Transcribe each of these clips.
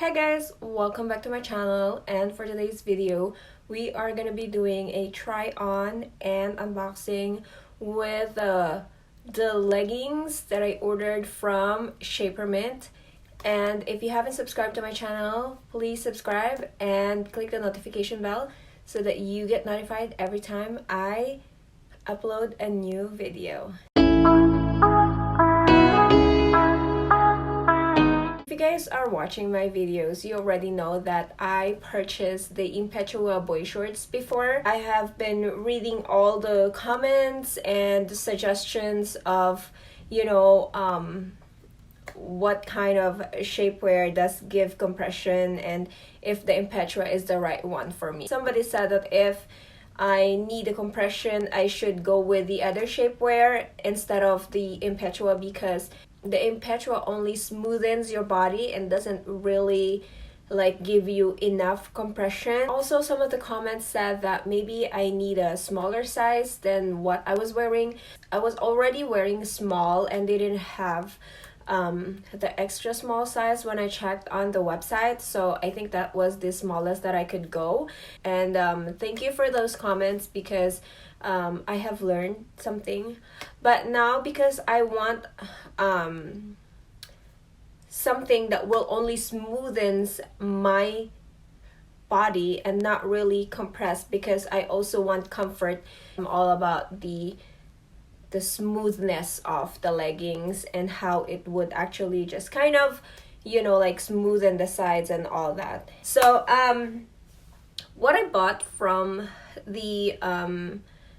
Hey guys, welcome back to my channel, and for today's video we are gonna be doing a try on and unboxing with the leggings that I ordered from Shapermint. And if you haven't subscribed to my channel, please subscribe and click the notification bell so that you get notified every time I upload a new video. If you guys are watching my videos, you already know that I purchased the Empetua boy shorts before. I have been reading all the comments and suggestions of, what kind of shapewear does give compression and if the Empetua is the right one for me. Somebody said that if I need a compression, I should go with the other shapewear instead of the Empetua because the Empetua only smoothens your body and doesn't really give you enough compression. Also, some of the comments said that maybe I need a smaller size than what I was wearing. I was already wearing small and they didn't have the extra small size when I checked on the website, so I think that was the smallest that I could go. And thank you for those comments because I have learned something. But now, because I want something that will only smoothens my body and not really compress, because I also want comfort. I'm all about the smoothness of the leggings and how it would actually just kind of smoothen the sides and all that. So what I bought from the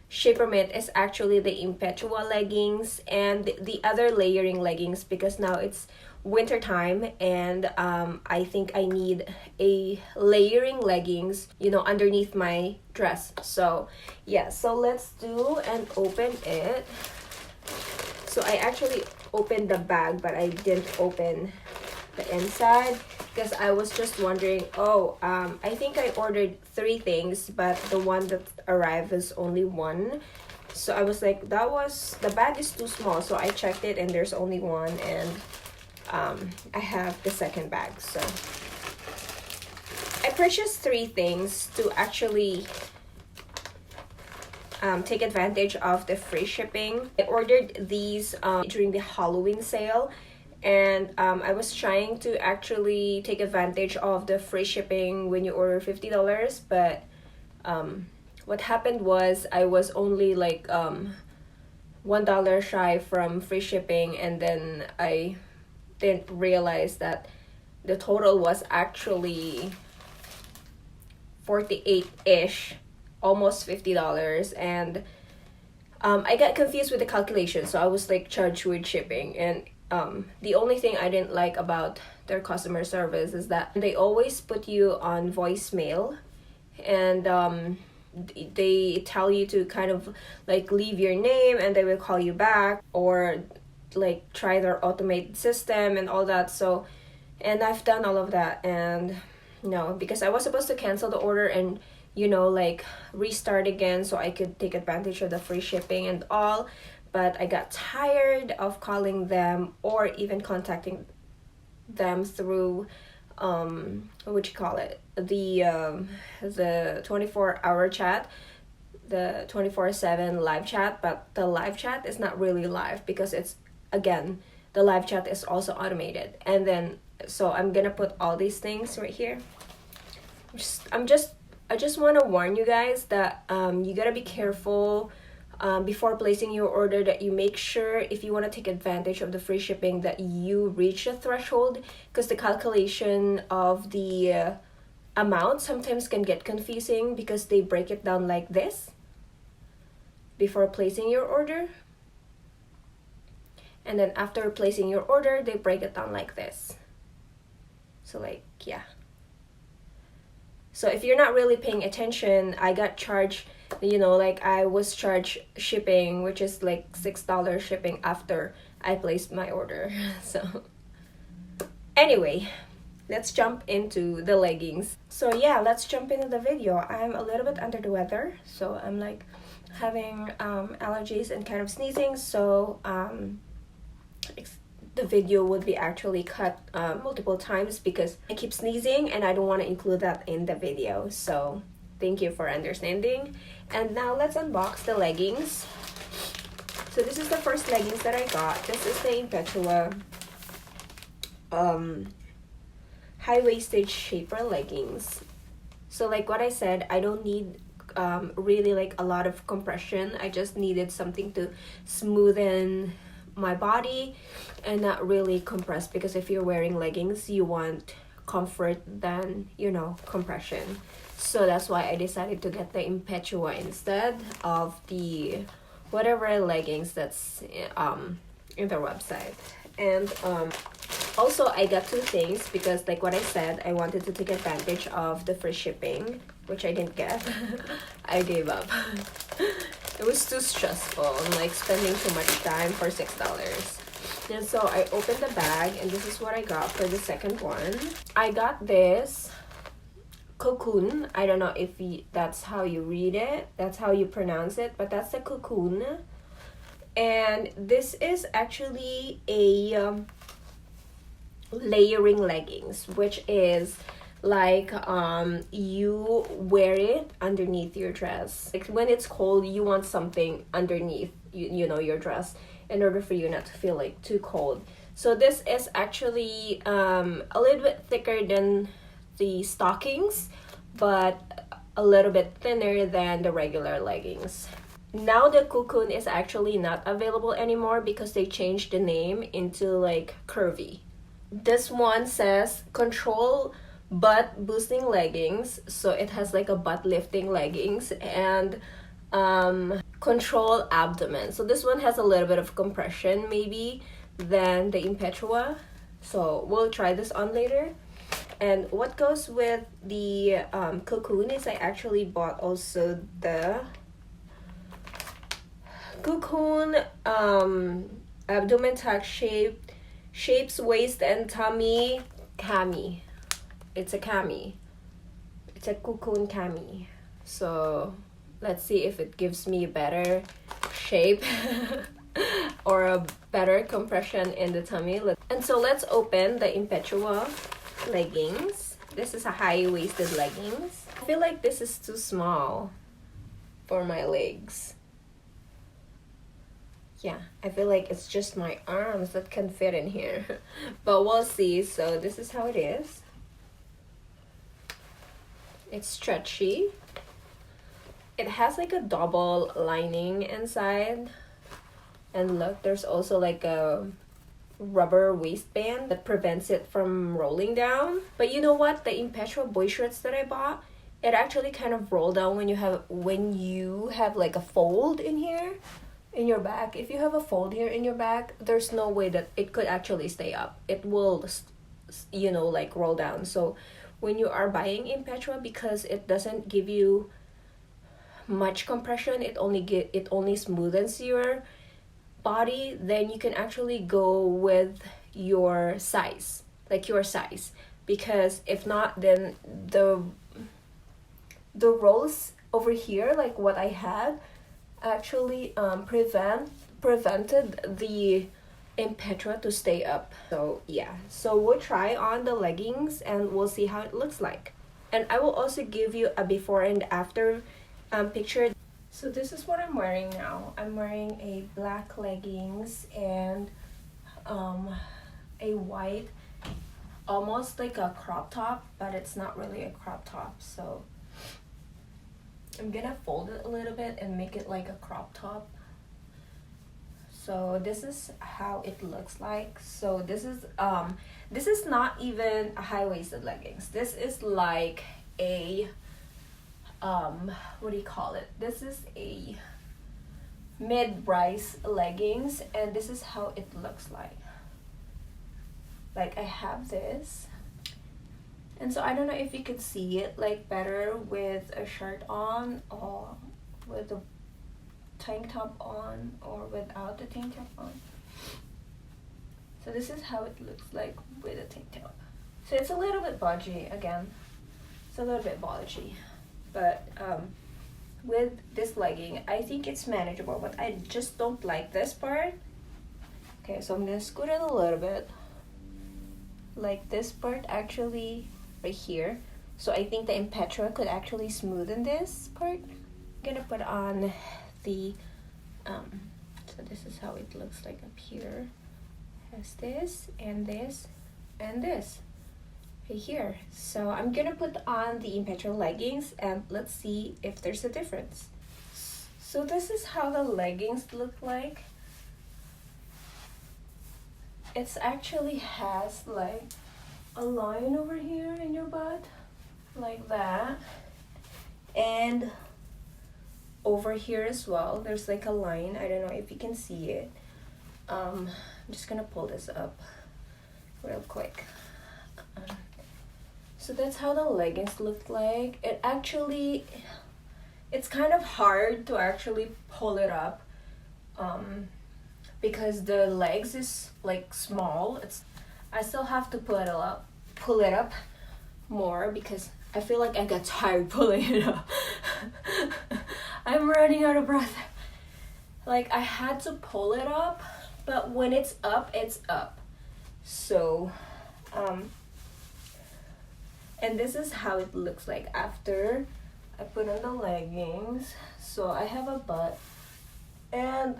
Shapermint is actually the Empetua leggings and the other layering leggings, because now it's winter time and I think I need a layering leggings underneath my dress. So yeah, so let's do and open it. So I actually opened the bag, but I didn't open the inside because I was just wondering, I think I ordered 3 things, but the one that arrived is only 1. So I was like, the bag is too small. So I checked it and there's only 1, and I have the second bag. So I purchased 3 things to actually take advantage of the free shipping. I ordered these during the Halloween sale, and I was trying to actually take advantage of the free shipping when you order $50, but what happened was I was only $1 shy from free shipping, and then I didn't realize that the total was actually 48-ish, almost $50, and I got confused with the calculation, so I was charged with shipping. And the only thing I didn't like about their customer service is that they always put you on voicemail, and they tell you to kind of leave your name and they will call you back, or try their automated system and all that. So, and I've done all of that, and no, because I was supposed to cancel the order and restart again so I could take advantage of the free shipping and all, but I got tired of calling them or even contacting them through the 24-hour chat, the 24/7 live chat. But the live chat is not really live because it's, again, the live chat is also automated. And then so I'm gonna put all these things right here. I just want to warn you guys that you gotta be careful before placing your order, that you make sure, if you want to take advantage of the free shipping, that you reach the threshold, because the calculation of the amount sometimes can get confusing because they break it down like this before placing your order, and then after placing your order they break it down like this. So yeah. So if you're not really paying attention, I got charged, I was charged shipping, which is $6 shipping after I placed my order. So anyway, let's jump into the leggings. So yeah, let's jump into the video. I'm a little bit under the weather, so I'm having allergies and kind of sneezing, so the video would be actually cut multiple times because I keep sneezing and I don't want to include that in the video. So thank you for understanding. And now let's unbox the leggings. So this is the first leggings that I got. This is the Empetua high-waisted shaper leggings. So like what I said, I don't need really like a lot of compression. I just needed something to smoothen my body and not really compress, because if you're wearing leggings you want comfort than, you know, compression. So that's why I decided to get the Empetua instead of the whatever leggings that's in their website. And also I got two things because like what I said, I wanted to take advantage of the free shipping, which I didn't get. I gave up. It was too stressful. I'm like spending too much time for $6. And so I opened the bag and this is what I got for the second one. I got this Coon. I don't know if that's how you read it, that's how you pronounce it, but that's the Coon. And this is actually a layering leggings, which is like you wear it underneath your dress. Like when it's cold, you want something underneath you know, your dress, in order for you not to feel like too cold. So this is actually a little bit thicker than the stockings, but a little bit thinner than the regular leggings. Now the Coon is actually not available anymore because they changed the name into like curvy. This one says control butt boosting leggings, so it has like a butt lifting leggings, and control abdomen. So this one has a little bit of compression maybe than the Empetua, so we'll try this on later. And what goes with the Coon is I actually bought also the Coon abdomen tuck shapes waist and tummy cami. It's a cami. It's a Coon Cami. So let's see if it gives me a better shape or a better compression in the tummy. And so let's open the Empetua leggings. This is a high-waisted leggings. I feel like this is too small for my legs. Yeah, I feel like it's just my arms that can fit in here. But we'll see. So this is how it is. It's stretchy. It has like a double lining inside. And look, there's also like a rubber waistband that prevents it from rolling down. But you know what? The Empetua boy shorts that I bought, it actually kind of roll down when you have like a fold in here. In your back. If you have a fold here in your back, there's no way that it could actually stay up. It will, you know, like roll down. So when you are buying Empetua, because it doesn't give you much compression, it only smoothens your body, then you can actually go with your size, like your size, because if not, then the rolls over here, like what I had, actually prevented the Empetua to stay up. So yeah, so we'll try on the leggings and we'll see how it looks like. And I will also give you a before and after picture. So this is what I'm wearing now. I'm wearing a black leggings and a white, almost like a crop top, but it's not really a crop top. So I'm gonna fold it a little bit and make it like a crop top. So this is how it looks like. So this is not even a high-waisted leggings. This is like a what do you call it? This is a mid-rise leggings, and this is how it looks like. Like I have this. And so I don't know if you could see it like better with a shirt on or with a tank top on or without the tank top on. So this is how it looks like with a tank top. So it's a little bit budgy again. It's a little bit bulgy. But with this legging, I think it's manageable, but I just don't like this part. Okay, so I'm gonna scoot it a little bit. Like this part actually right here. So I think the Empetua could actually smoothen this part. I'm gonna put on the, so this is how it looks like up here. Has this and this and this right here. So I'm gonna put on the Empetua leggings and let's see if there's a difference. So this is how the leggings look like. It's actually has like a line over here in your butt, like that, and over here as well there's like a line. I don't know if you can see it. I'm just gonna pull this up real quick. So that's how the leggings look like. It's kind of hard to actually pull it up because the legs is like small. I still have to pull it up more because I feel like I got tired pulling it up. I'm running out of breath. Like I had to pull it up, but when it's up, it's up. So and this is how it looks like after I put on the leggings. So I have a butt and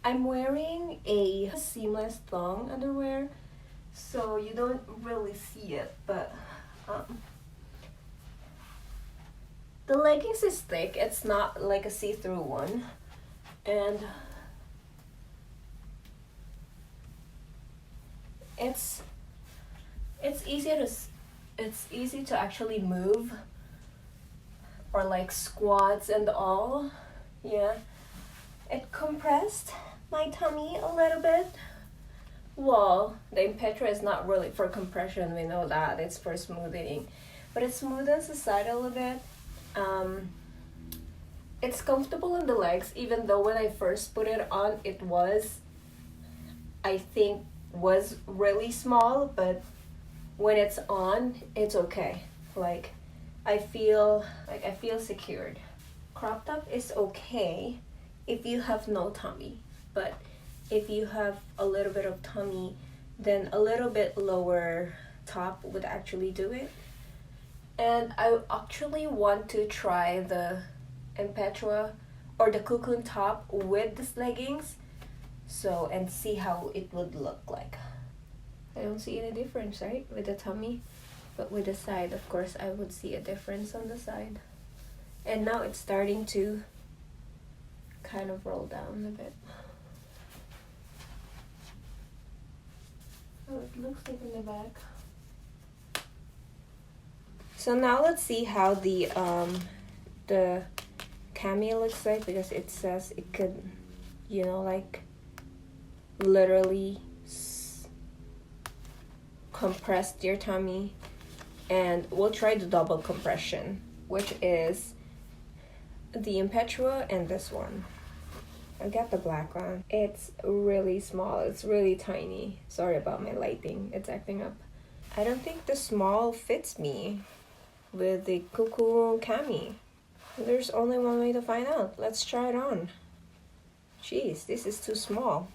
I'm wearing a seamless thong underwear, so you don't really see it, but the leggings is thick. It's not like a see-through one, and it's easy to actually move or like squats and all. Yeah, it compressed my tummy a little bit. Well, the Empetua is not really for compression, we know that, it's for smoothing, but it smoothens the side a little bit. It's comfortable in the legs, even though when I first put it on it was, I think, was really small, but when it's on it's okay. Like I feel secured. Crop top is okay if you have no tummy, but if you have a little bit of tummy, then a little bit lower top would actually do it. And I actually want to try the Empetua or the cocoon top with these leggings, so, and see how it would look like. I don't see any difference, right, with the tummy, but with the side, of course, I would see a difference on the side. And now it's starting to kind of roll down a bit. Oh, it looks like in the back. So now let's see how the cami looks like, because it says it could, you know, like literally compress your tummy. And we'll try the double compression, which is the Empetua and this one. I got the black one. It's really small. It's really tiny. Sorry about my lighting. It's acting up. I don't think the small fits me with the Coon Cami. There's only one way to find out. Let's try it on. Jeez, this is too small.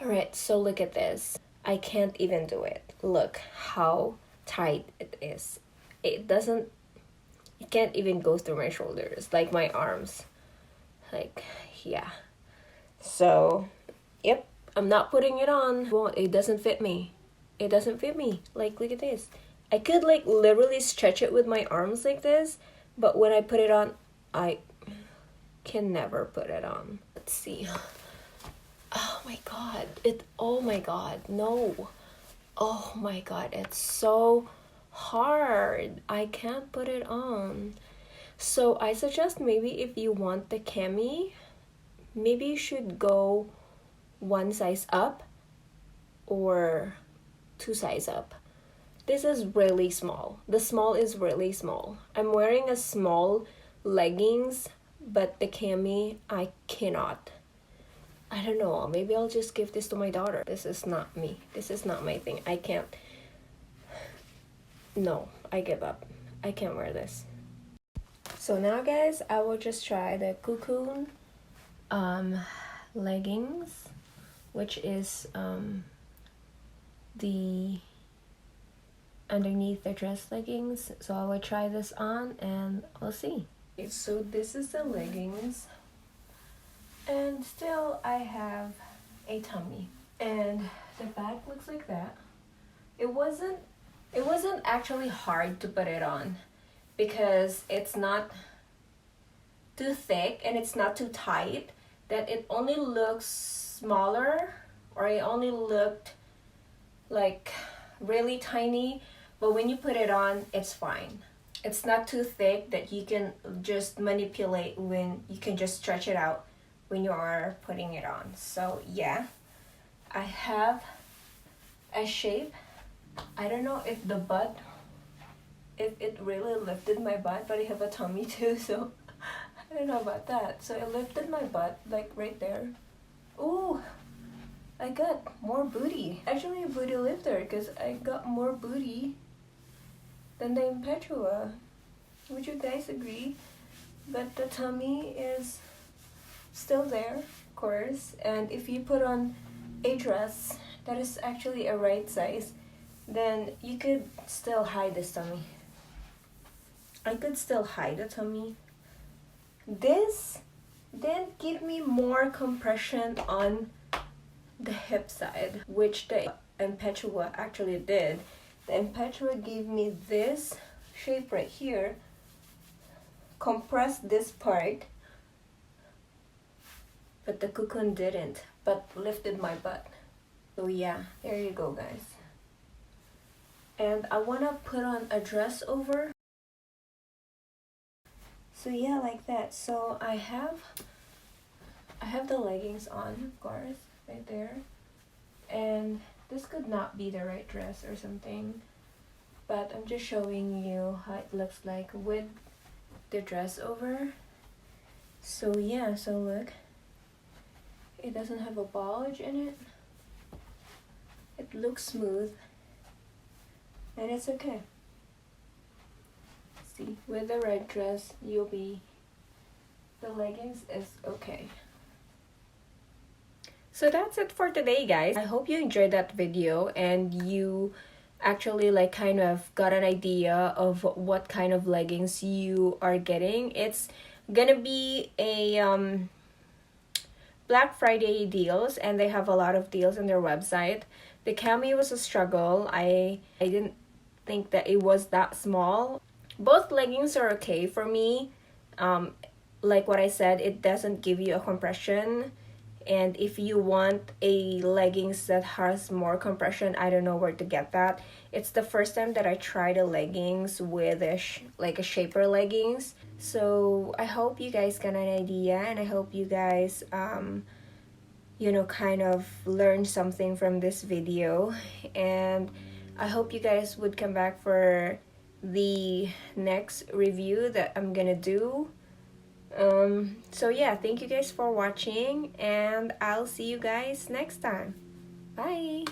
Alright, so look at this. I can't even do it. Look how tight it is. It can't even go through my shoulders, like my arms. Like, yeah. So, yep, I'm not putting it on. Well, it doesn't fit me. It doesn't fit me. Like, look at this. I could like literally stretch it with my arms like this, but when I put it on, I can never put it on. Let's see. Oh my god. Oh my god. No. Oh my god. It's so hard. I can't put it on. So I suggest maybe if you want the cami, maybe you should go one size up or two size up. This is really small. The small is really small. I'm wearing a small leggings, but the cami, I cannot. I don't know. Maybe I'll just give this to my daughter. This is not me. This is not my thing. I can't. No, I give up. I can't wear this. So now, guys, I will just try the cocoon leggings which is the underneath the dress leggings. So I will try this on and we'll see. Okay, so this is the leggings, and still I have a tummy, and the back looks like that. It wasn't actually hard to put it on because it's not too thick and it's not too tight that it only looks smaller, or it only looked like really tiny, but when you put it on, it's fine. It's not too thick that you can just manipulate, when you can just stretch it out when you are putting it on. So yeah, I have a shape. I don't know if the butt, if it really lifted my butt, but I have a tummy too, so I don't know about that. So it lifted my butt like right there. Ooh, I got more booty. Actually a booty lifter, because I got more booty than the Empetua. Would you guys agree? But the tummy is still there, of course. And if you put on a dress that is actually a right size, then you could still hide this tummy. I could still hide the tummy. This didn't give me more compression on the hip side, which the Empetua actually did. The Empetua gave me this shape right here, compressed this part, but the Coon didn't, but lifted my butt. So yeah, there you go guys. And I wanna put on a dress over. So yeah, like that. So I have the leggings on, of course, right there. And this could not be the right dress or something, but I'm just showing you how it looks like with the dress over. So yeah, so look, it doesn't have a bulge in it. It looks smooth, and it's okay. See, with the red dress, the leggings is okay. So that's it for today, guys. I hope you enjoyed that video and you actually like kind of got an idea of what kind of leggings you are getting. It's gonna be a Black Friday deals, and they have a lot of deals on their website. The cami was a struggle. I didn't think that it was that small. Both leggings are okay for me. Like what I said, it doesn't give you a compression. And if you want a leggings that has more compression, I don't know where to get that. It's the first time that I tried a leggings with a shaper leggings. So I hope you guys got an idea, and I hope you guys you know, kind of learn something from this video. And I hope you guys would come back for the next review that I'm gonna do. So yeah, thank you guys for watching, and I'll see you guys next time. Bye.